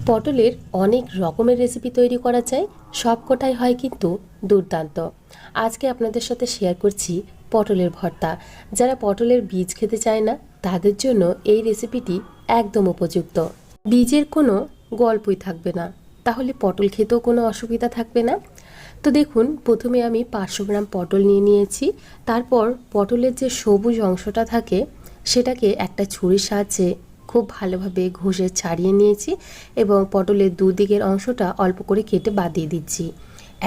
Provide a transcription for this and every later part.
পটলের অনেক রকমের রেসিপি তৈরি করা যায়, সবকটাই হয় কিন্তু দুর্দান্ত। আজকে আপনাদের সাথে শেয়ার করছি পটলের ভর্তা। যারা পটলের বীজ খেতে চায় না তাদের জন্য এই রেসিপিটি একদম উপযুক্ত। বীজের কোনো গল্পই থাকবে না, তাহলে পটল খেতেও কোনো অসুবিধা থাকবে না। তো দেখুন, প্রথমে আমি 500 গ্রাম পটল নিয়ে নিয়েছি। তারপর পটলের যে সবুজ অংশটা থাকে সেটাকে একটা ছুরির সাহায্যে খুব ভালোভাবে ঘষে ছাড়িয়ে নিয়েছি এবং পটলের দুদিকের অংশটা অল্প করে কেটে বাদ দিয়ে দিচ্ছি।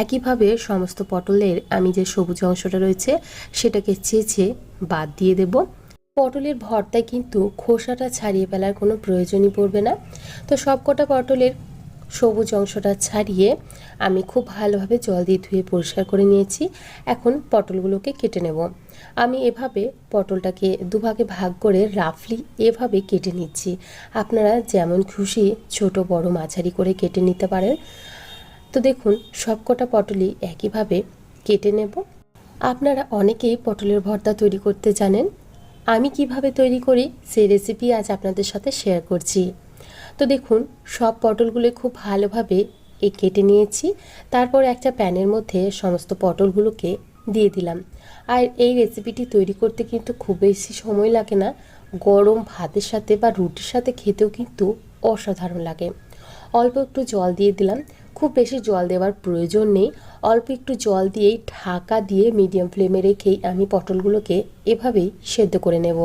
একইভাবে সমস্ত পটলের আমি যে সবুজ অংশটা রয়েছে সেটাকে চেঁচে বাদ দিয়ে দেব। পটলের ভর্তায় কিন্তু খোসাটা ছাড়িয়ে ফেলার কোনো প্রয়োজনই পড়বে না। তো সবকটা পটলের সবুজ অংশটা ছাড়িয়ে আমি খুব ভালোভাবে জল দিয়ে ধুয়ে পরিষ্কার করে নিয়েছি। এখন পটলগুলোকে কেটে নেব। আমি এভাবে পটলটাকে দুভাগে ভাগ করে রাফলি এভাবে কেটে নিচ্ছি। আপনারা যেমন খুশি ছোট বড় মাঝারি করে কেটে নিতে পারেন। তো দেখুন, সবকটা পটলই একইভাবে কেটে নেব। আপনারা অনেকেই পটলের ভর্তা তৈরি করতে জানেন। আমি কিভাবে তৈরি করি সেই রেসিপি আজ আপনাদের সাথে শেয়ার করছি। তো দেখুন, সব পটলগুলো খুব ভালোভাবে কেটে নিয়েছি। তারপর একটা প্যানের মধ্যে সমস্ত পটলগুলোকে দিয়ে দিলাম। আর এই রেসিপিটি তৈরি করতে কিন্তু খুব বেশি সময় লাগে না। গরম ভাতের সাথে বা রুটির সাথে খেতেও কিন্তু অসাধারণ লাগে। অল্প একটু জল দিয়ে দিলাম। খুব বেশি জল দেওয়ার প্রয়োজন নেই। অল্প একটু জল দিয়েই ঢাকা দিয়ে মিডিয়াম ফ্লেমে রেখেই আমি পটলগুলোকে এভাবেই সেদ্ধ করে নেব।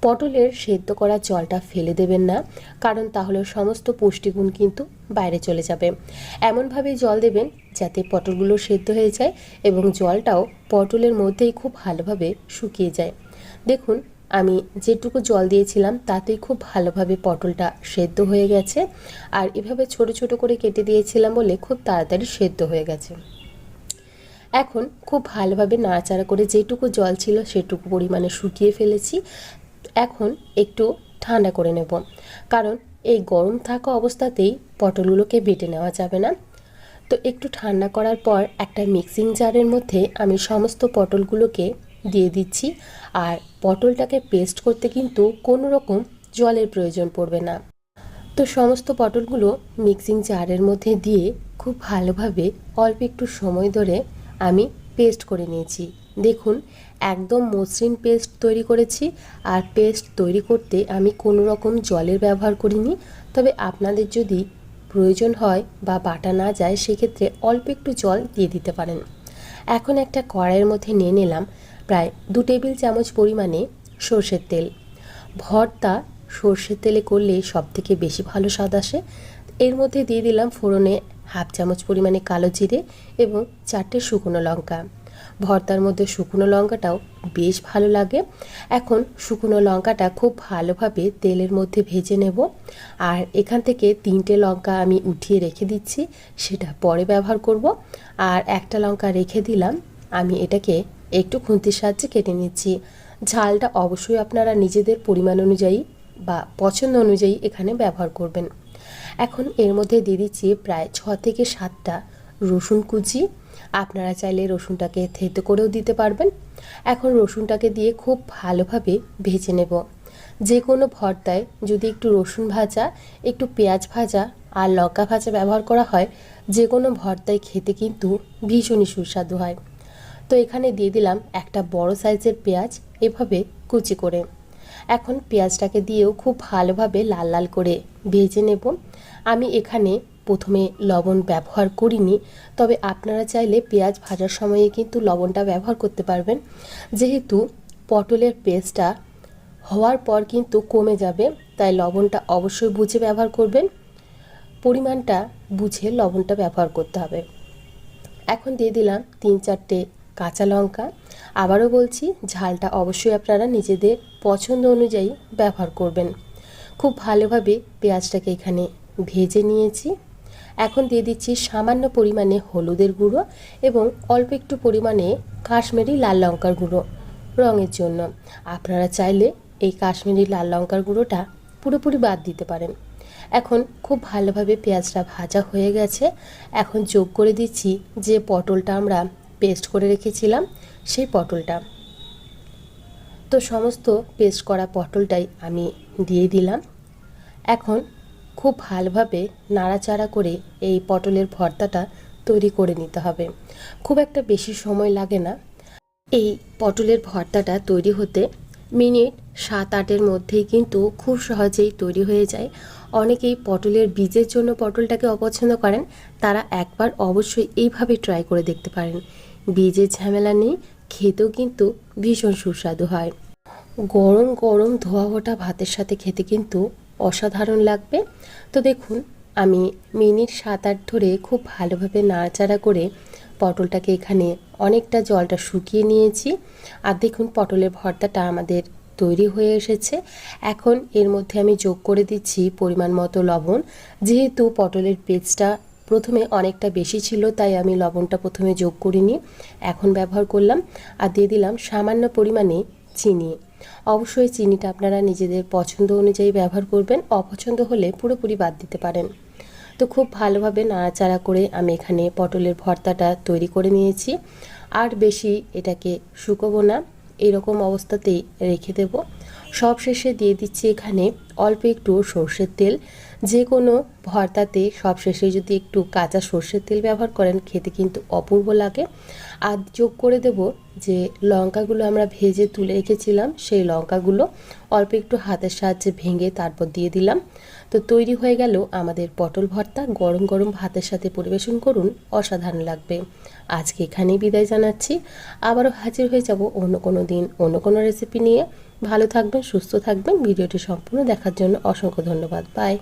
পটলের সেদ্ধ করা জলটা ফেলে দেবেন না, কারণ তাহলে সমস্ত পুষ্টিগুণ কিন্তু বাইরে চলে যাবে। এমনভাবে জল দেবেন যাতে পটলগুলো সেদ্ধ হয়ে যায় এবং জলটাও পটলের মধ্যেই খুব ভালোভাবে শুকিয়ে যায়। দেখুন, আমি যেটুকু জল দিয়েছিলাম তাতেই খুব ভালোভাবে পটলটা সেদ্ধ হয়ে গেছে। আর এভাবে ছোট ছোট করে কেটে দিয়েছিলাম বলে খুব তাড়াতাড়ি সেদ্ধ হয়ে গেছে। এখন খুব ভালোভাবে নাড়াচাড়া করে যেটুকু জল ছিল সেটুকু পরিমাণে শুকিয়ে ফেলেছি। এখন একটু ঠান্ডা করে নেব, কারণ এই গরম থাকা অবস্থাতেই পটলগুলোকে বেটে নেওয়া যাবে না। তো একটু ঠান্ডা করার পর একটা মিক্সিং জারের মধ্যে আমি সমস্ত পটলগুলোকে দিয়ে দিচ্ছি। আর পটলটাকে পেস্ট করতে কিন্তু কোনো রকম জলের প্রয়োজন পড়বে না। তো সমস্ত পটলগুলো মিক্সিং জারের মধ্যে দিয়ে খুব ভালোভাবে অল্প একটু সময় ধরে আমি পেস্ট করে নিয়েছি। দেখুন, একদম মসৃণ পেস্ট তৈরি করেছি। আর পেস্ট তৈরি করতে আমি কোনো রকম জলের ব্যবহার করিনি। তবে আপনাদের যদি প্রয়োজন হয় বা বাটা না যায় সেক্ষেত্রে অল্প একটু জল দিয়ে দিতে পারেন। এখন একটা কড়াইয়ের মধ্যে নিয়ে নিলাম প্রায় 2 টেবিল চামচ পরিমাণে সর্ষের তেল। ভর্তা সর্ষের তেলে করলে সবথেকে বেশি ভালো স্বাদ আসে। এর মধ্যে দিয়ে দিলাম ফোড়নে হাফ চামচ পরিমাণে কালো জিরে এবং 4টে শুকনো লঙ্কা। ভর্তার মধ্যে শুকনো লঙ্কাটাও বেশ ভালো লাগে। এখন শুকনো লঙ্কাটা খুব ভালোভাবে তেলের মধ্যে ভেজে নেব। আর এখান থেকে 3টে লঙ্কা আমি উঠিয়ে রেখে দিচ্ছি, সেটা পরে ব্যবহার করব। আর একটা লঙ্কা রেখে দিলাম। আমি এটাকে একটু খুন্তির সাহায্যে কেটে নিচ্ছি। ঝালটা অবশ্যই আপনারা নিজেদের পরিমাণ অনুযায়ী বা পছন্দ অনুযায়ী এখানে ব্যবহার করবেন। এখন এর মধ্যে দিয়ে দিচ্ছি প্রায় 6 থেকে 7টা রসুন কুচি। আপনারা চাইলে রসুনটাকে থেতো করেও দিতে পারবেন। এখন রসুনটাকে দিয়ে খুব ভালোভাবে ভেজে নেব। যে কোনো ভর্তায় যদি একটু রসুন ভাজা, একটু পেঁয়াজ ভাজা আর লঙ্কা ভাজা ব্যবহার করা হয়, যে কোনো ভর্তায় খেতে কিন্তু ভীষণই সুস্বাদু হয়। তো এখানে দিয়ে দিলাম একটা বড় সাইজের পেঁয়াজ এভাবে কুচি করে। এখন পেঁয়াজটাকে দিয়েও খুব ভালোভাবে লাল লাল করে ভেজে নেব। আমি এখানে প্রথমে লবণ ব্যবহার করিনি, তবে আপনারা চাইলে পেঁয়াজ ভাজার সময়ে কিন্তু লবণটা ব্যবহার করতে পারবেন। যেহেতু পটলের পেস্টটা হওয়ার পর কিন্তু কমে যাবে, তাই লবণটা অবশ্যই বুঝে ব্যবহার করবেন। পরিমাণটা বুঝে লবণটা ব্যবহার করতে হবে। এখন দিয়ে দিলাম 3-4টে কাঁচা লঙ্কা। আবারও বলছি, ঝালটা অবশ্যই আপনারা নিজেদের পছন্দ অনুযায়ী ব্যবহার করবেন। খুব ভালোভাবে পেঁয়াজটাকে এখানে ভেজে নিয়েছি। এখন দিয়ে দিচ্ছি সামান্য পরিমাণে হলুদের গুঁড়ো এবং অল্প একটু পরিমাণে কাশ্মীরি লাল লঙ্কার গুঁড়ো রঙের জন্য। আপনারা চাইলে এই কাশ্মীরি লাল লঙ্কার গুঁড়োটা পুরোপুরি বাদ দিতে পারেন। এখন খুব ভালোভাবে পেঁয়াজটা ভাজা হয়ে গেছে। এখন যোগ করে দিচ্ছি যে পটলটা আমরা পেস্ট করে রেখেছিলাম সেই পটলটা। তো সমস্ত পেস্ট করা পটলটাই আমি দিয়ে দিলাম। এখন খুব ভালোভাবে নাড়াচাড়া করে এই পটলের ভর্তাটা তৈরি করে নিতে হবে। খুব একটা বেশি সময় লাগে না। এই পটলের ভর্তাটা তৈরি হতে মিনিট 7-8-এর মধ্যেই কিন্তু খুব সহজেই তৈরি হয়ে যায়। অনেকেই পটলের বীজের জন্য পটলটাকে অপছন্দ করেন, তারা একবার অবশ্যই এইভাবে ট্রাই করে দেখতে পারেন। বীজের ঝামেলা নেই, খেতেও কিন্তু ভীষণ সুস্বাদু হয়। গরম গরম ধোয়া ওঠা ভাতের সাথে খেতে কিন্তু অসাধারণ লাগবে। তো দেখুন, আমি মিনিট 7-8 ধরে খুব ভালোভাবে নাড়াচাড়া করে পটলটাকে এখানে অনেকটা জলটা শুকিয়ে নিয়েছি। আর দেখুন, পটলের ভর্তাটা আমাদের তৈরি হয়ে এসেছে। এখন এর মধ্যে আমি যোগ করে দিচ্ছি পরিমাণ মতো লবণ। যেহেতু পটলের পেস্টটা প্রথমে অনেকটা বেশি ছিল, তাই আমি লবণটা প্রথমে যোগ করিনি, এখন ব্যবহার করলাম। আর দিয়ে দিলাম সামান্য পরিমাণে চিনি। অবশ্যই চিনিটা আপনারা নিজেদের পছন্দ অনুযায়ী ব্যবহার করবেন, অপছন্দ হলে পুরোপুরি বাদ দিতে পারেন। তো খুব ভালোভাবে নাড়াচাড়া করে আমি এখানে পটলের ভর্তাটা তৈরি করে নিয়েছি। আর বেশি এটাকে শুকোবো না, এরকম অবস্থাতেই রেখে দেব। সবশেষে দিয়ে দিচ্ছি এখানে অল্প একটু সর্ষের তেল। যে কোনো ভর্তাতে সবশেষে যদি একটু কাঁচা সর্ষের তেল ব্যবহার করেন, খেতে কিন্তু অপূর্ব লাগে। আর যোগ করে দেব যে লঙ্কাগুলো আমরা ভেজে তুলে রেখেছিলাম, সেই লঙ্কাগুলো অল্প একটু হাতের সাহায্যে ভেঙে তারপর দিয়ে দিলাম। তো তৈরি হয়ে গেল আমাদের পটল ভর্তা। গরম গরম ভাতের সাথে পরিবেশন করুন, অসাধারণ লাগবে। আজকে এখানেই বিদায় জানাচ্ছি। আবারও হাজির হয়ে যাব অন্য কোনো দিন অন্য কোনো রেসিপি নিয়ে। ভালো থাকবেন, সুস্থ থাকবেন। ভিডিওটি সম্পূর্ণ দেখার জন্য অসংখ্য ধন্যবাদ। বাই।